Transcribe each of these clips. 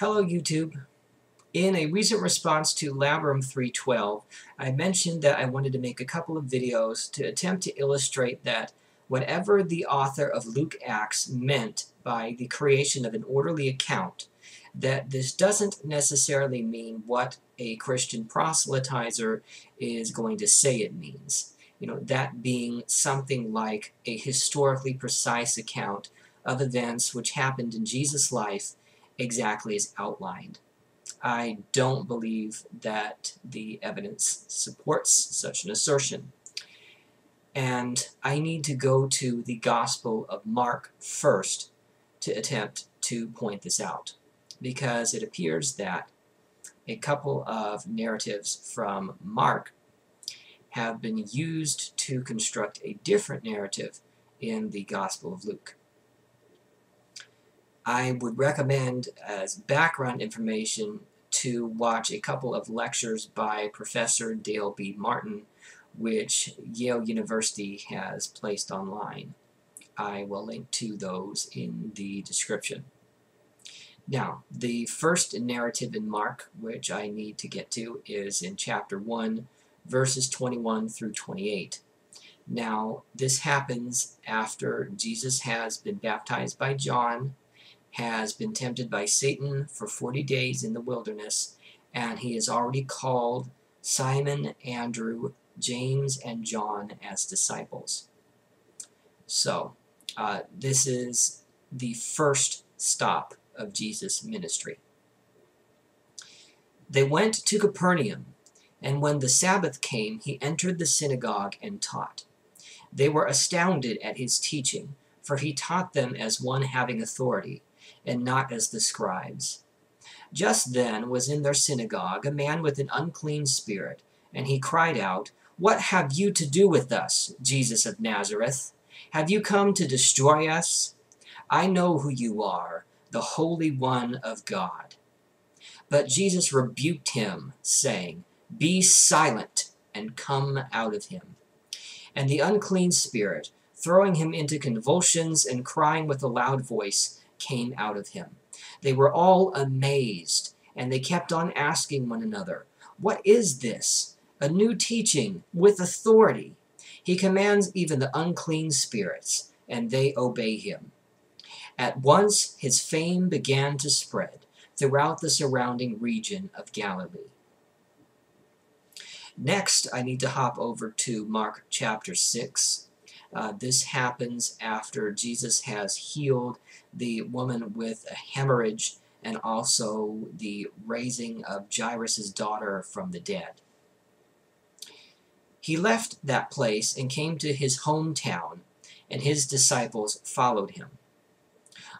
Hello YouTube. In a recent response to Labrum 312, I mentioned that I wanted to make a couple of videos to attempt to illustrate that whatever the author of Luke Acts meant by the creation of an orderly account, that this doesn't necessarily mean what a Christian proselytizer is going to say it means. That being something like a historically precise account of events which happened in Jesus' life exactly as outlined. I don't believe that the evidence supports such an assertion. And I need to go to the Gospel of Mark first to attempt to point this out, because it appears that a couple of narratives from Mark have been used to construct a different narrative in the Gospel of Luke. I would recommend, as background information, to watch a couple of lectures by Professor Dale B. Martin, which Yale University has placed online. I will link to those in the description. Now, the first narrative in Mark, which I need to get to, is in chapter 1, verses 21 through 28. Now, this happens after Jesus has been baptized by John, has been tempted by Satan for 40 days in the wilderness, and he has already called Simon, Andrew, James, and John as disciples. So, this is the first stop of Jesus' ministry. They went to Capernaum, and when the Sabbath came, he entered the synagogue and taught. They were astounded at his teaching, for he taught them as one having authority, and not as the scribes. Just then was in their synagogue a man with an unclean spirit, and he cried out, "What have you to do with us, Jesus of Nazareth? Have you come to destroy us? I know who you are, the Holy One of God." But Jesus rebuked him, saying, "Be silent, and come out of him." And the unclean spirit, throwing him into convulsions and crying with a loud voice, came out of him. They were all amazed, and they kept on asking one another, "What is this? A new teaching with authority. He commands even the unclean spirits, and they obey him." At once his fame began to spread throughout the surrounding region of Galilee. Next, I need to hop over to Mark chapter 6. This happens after Jesus has healed the woman with a hemorrhage and also the raising of Jairus' daughter from the dead. He left that place and came to his hometown, and his disciples followed him.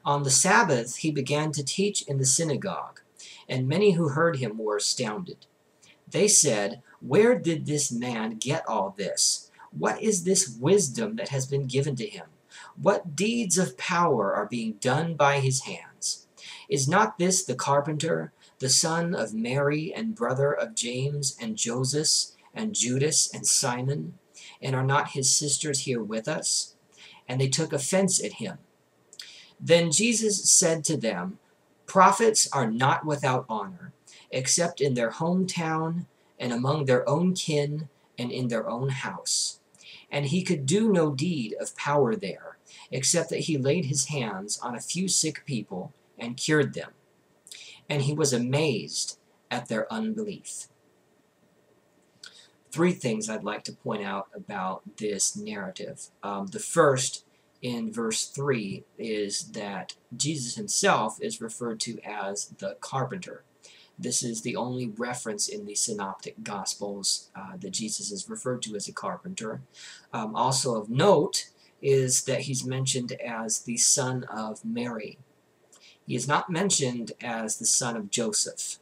On the Sabbath he began to teach in the synagogue, and many who heard him were astounded. They said, "Where did this man get all this? What is this wisdom that has been given to him? What deeds of power are being done by his hands? Is not this the carpenter, the son of Mary and brother of James and Joseph and Judas and Simon? And are not his sisters here with us?" And they took offense at him. Then Jesus said to them, "Prophets are not without honor, except in their hometown and among their own kin and in their own house." And he could do no deed of power there, except that he laid his hands on a few sick people and cured them. And he was amazed at their unbelief. Three things I'd like to point out about this narrative. The first, in verse 3, is that Jesus himself is referred to as the carpenter. This is the only reference in the Synoptic Gospels that Jesus is referred to as a carpenter. Also of note is that he's mentioned as the son of Mary. He is not mentioned as the son of Joseph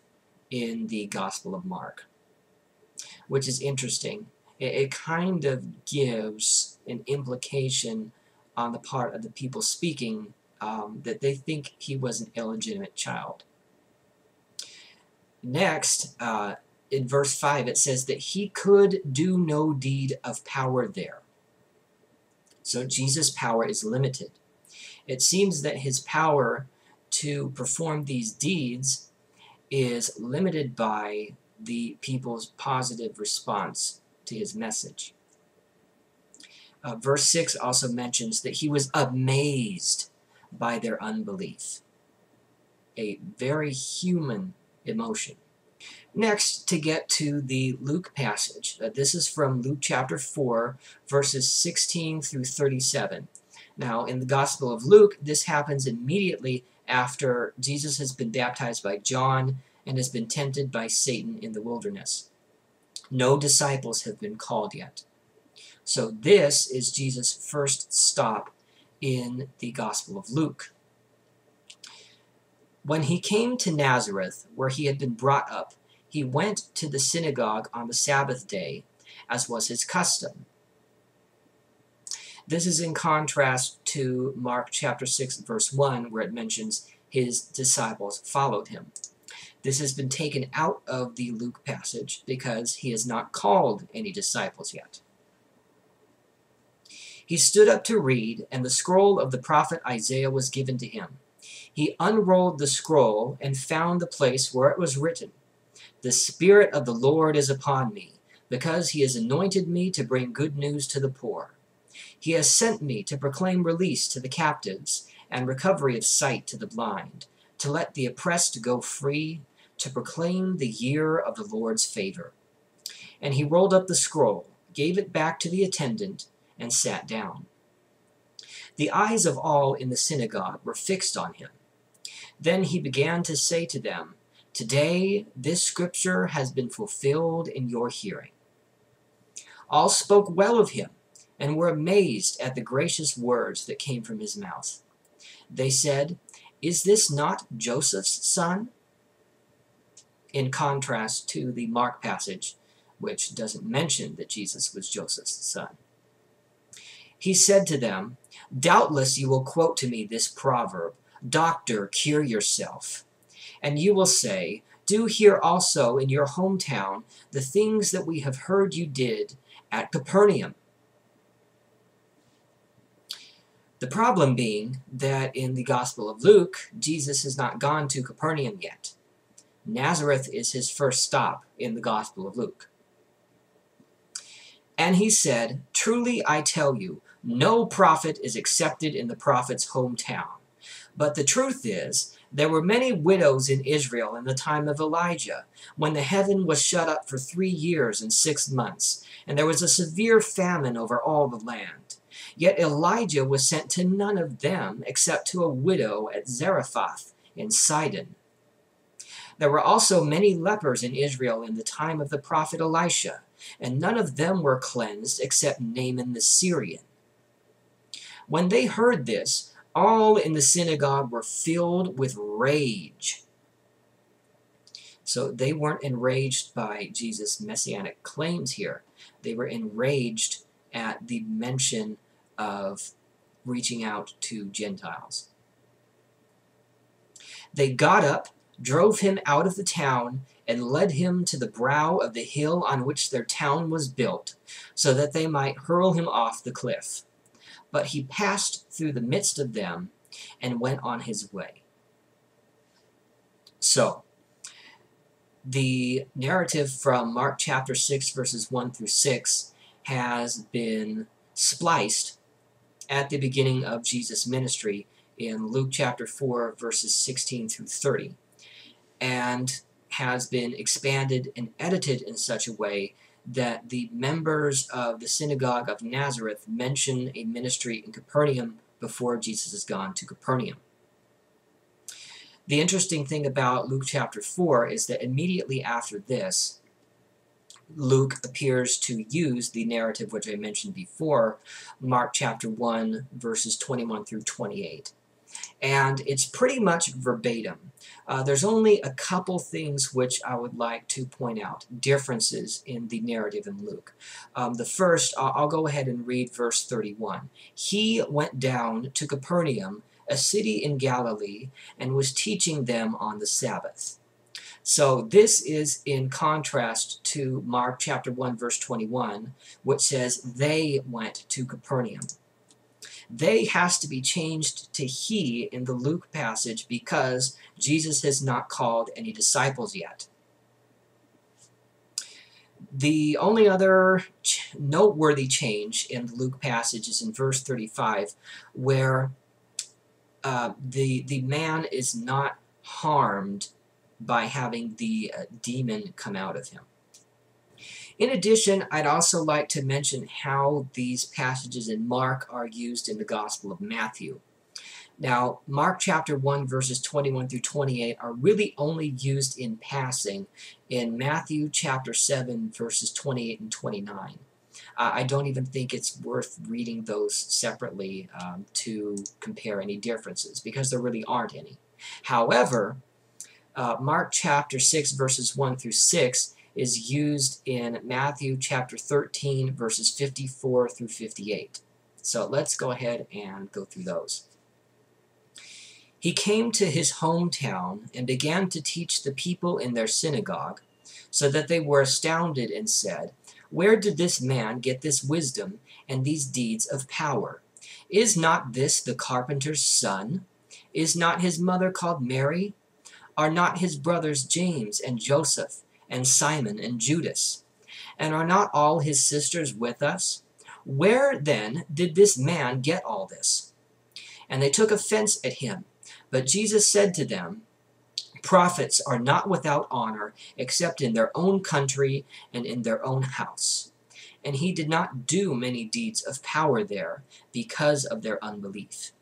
in the Gospel of Mark, which is interesting. It kind of gives an implication on the part of the people speaking that they think he was an illegitimate child. Next, in verse 5, it says that he could do no deed of power there. So Jesus' power is limited. It seems that his power to perform these deeds is limited by the people's positive response to his message. Verse 6 also mentions that he was amazed by their unbelief, a very human emotion. Next, to get to the Luke passage. This is from Luke chapter 4, verses 16 through 37. Now, in the Gospel of Luke, this happens immediately after Jesus has been baptized by John and has been tempted by Satan in the wilderness. No disciples have been called yet. So this is Jesus' first stop in the Gospel of Luke. When he came to Nazareth, where he had been brought up, he went to the synagogue on the Sabbath day, as was his custom. This is in contrast to Mark chapter 6, verse 1, where it mentions his disciples followed him. This has been taken out of the Luke passage because he has not called any disciples yet. He stood up to read, and the scroll of the prophet Isaiah was given to him. He unrolled the scroll and found the place where it was written, "The Spirit of the Lord is upon me, because he has anointed me to bring good news to the poor. He has sent me to proclaim release to the captives and recovery of sight to the blind, to let the oppressed go free, to proclaim the year of the Lord's favor." And he rolled up the scroll, gave it back to the attendant, and sat down. The eyes of all in the synagogue were fixed on him. Then he began to say to them, "Today this scripture has been fulfilled in your hearing." All spoke well of him and were amazed at the gracious words that came from his mouth. They said, "Is this not Joseph's son?" In contrast to the Mark passage, which doesn't mention that Jesus was Joseph's son. He said to them, "Doubtless you will quote to me this proverb, 'Doctor, cure yourself.' And you will say, 'Do here also in your hometown the things that we have heard you did at Capernaum.'" The problem being that in the Gospel of Luke, Jesus has not gone to Capernaum yet. Nazareth is his first stop in the Gospel of Luke. And he said, "Truly I tell you, no prophet is accepted in the prophet's hometown. But the truth is, there were many widows in Israel in the time of Elijah, when the heaven was shut up for 3 years and 6 months, and there was a severe famine over all the land. Yet Elijah was sent to none of them, except to a widow at Zarephath in Sidon. There were also many lepers in Israel in the time of the prophet Elisha, and none of them were cleansed except Naaman the Syrian." When they heard this, all in the synagogue were filled with rage. So they weren't enraged by Jesus' messianic claims here. They were enraged at the mention of reaching out to Gentiles. They got up, drove him out of the town, and led him to the brow of the hill on which their town was built, so that they might hurl him off the cliff. But he passed through the midst of them and went on his way. So, the narrative from Mark chapter 6, verses 1 through 6 has been spliced at the beginning of Jesus' ministry in Luke chapter 4, verses 16 through 30, and has been expanded and edited in such a way that the members of the synagogue of Nazareth mention a ministry in Capernaum before Jesus has gone to Capernaum. The interesting thing about Luke chapter 4 is that immediately after this, Luke appears to use the narrative which I mentioned before, Mark chapter 1, verses 21 through 28. And it's pretty much verbatim. There's only a couple things which I would like to point out, differences in the narrative in Luke. The first, I'll go ahead and read verse 31. "He went down to Capernaum, a city in Galilee, and was teaching them on the Sabbath." So this is in contrast to Mark chapter 1, verse 21, which says they went to Capernaum. They has to be changed to he in the Luke passage because Jesus has not called any disciples yet. The only other noteworthy change in the Luke passage is in verse 35, where the man is not harmed by having the demon come out of him. In addition, I'd also like to mention how these passages in Mark are used in the Gospel of Matthew. Now, Mark chapter 1 verses 21 through 28 are really only used in passing in Matthew chapter 7 verses 28 and 29. I don't even think it's worth reading those separately to compare any differences, because there really aren't any. However, Mark chapter 6 verses 1 through 6 is used in Matthew chapter 13 verses 54 through 58. So let's go ahead and go through those. He came to his hometown and began to teach the people in their synagogue, so that they were astounded and said, "Where did this man get this wisdom and these deeds of power? Is not this the carpenter's son? Is not his mother called Mary? Are not his brothers James and Joseph and Simon and Judas? And are not all his sisters with us? Where then did this man get all this?" And they took offense at him. But Jesus said to them, "Prophets are not without honor except in their own country and in their own house." And he did not do many deeds of power there because of their unbelief.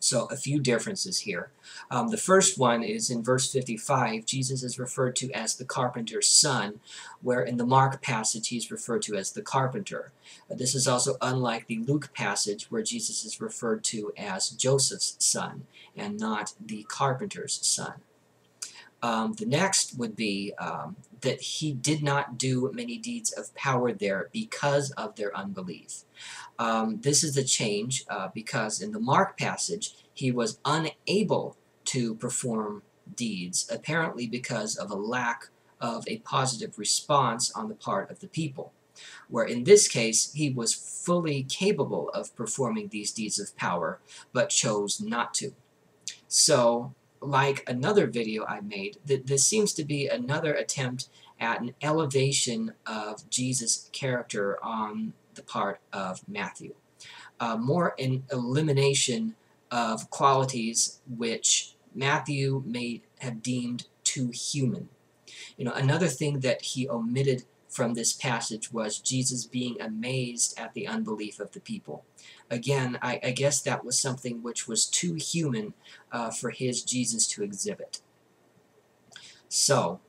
So a few differences here. The first one is in verse 55, Jesus is referred to as the carpenter's son, where in the Mark passage he's referred to as the carpenter. This is also unlike the Luke passage where Jesus is referred to as Joseph's son and not the carpenter's son. The next would be that he did not do many deeds of power there because of their unbelief. This is a change because in the Mark passage, he was unable to perform deeds, apparently because of a lack of a positive response on the part of the people. Where in this case, he was fully capable of performing these deeds of power, but chose not to. So, like another video I made, this seems to be another attempt at an elevation of Jesus' character on the part of Matthew. More an elimination of qualities which Matthew may have deemed too human. Another thing that he omitted from this passage was Jesus being amazed at the unbelief of the people. Again, I guess that was something which was too human for his Jesus to exhibit. So,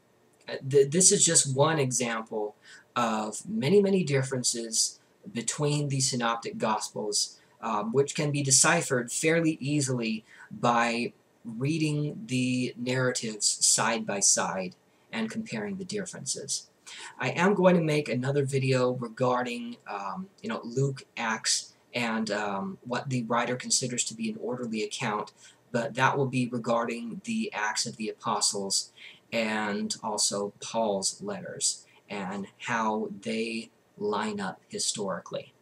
this is just one example of many, many differences between the Synoptic Gospels, which can be deciphered fairly easily by reading the narratives side by side and comparing the differences. I am going to make another video regarding Luke, Acts, and what the writer considers to be an orderly account, but that will be regarding the Acts of the Apostles and also Paul's letters and how they line up historically.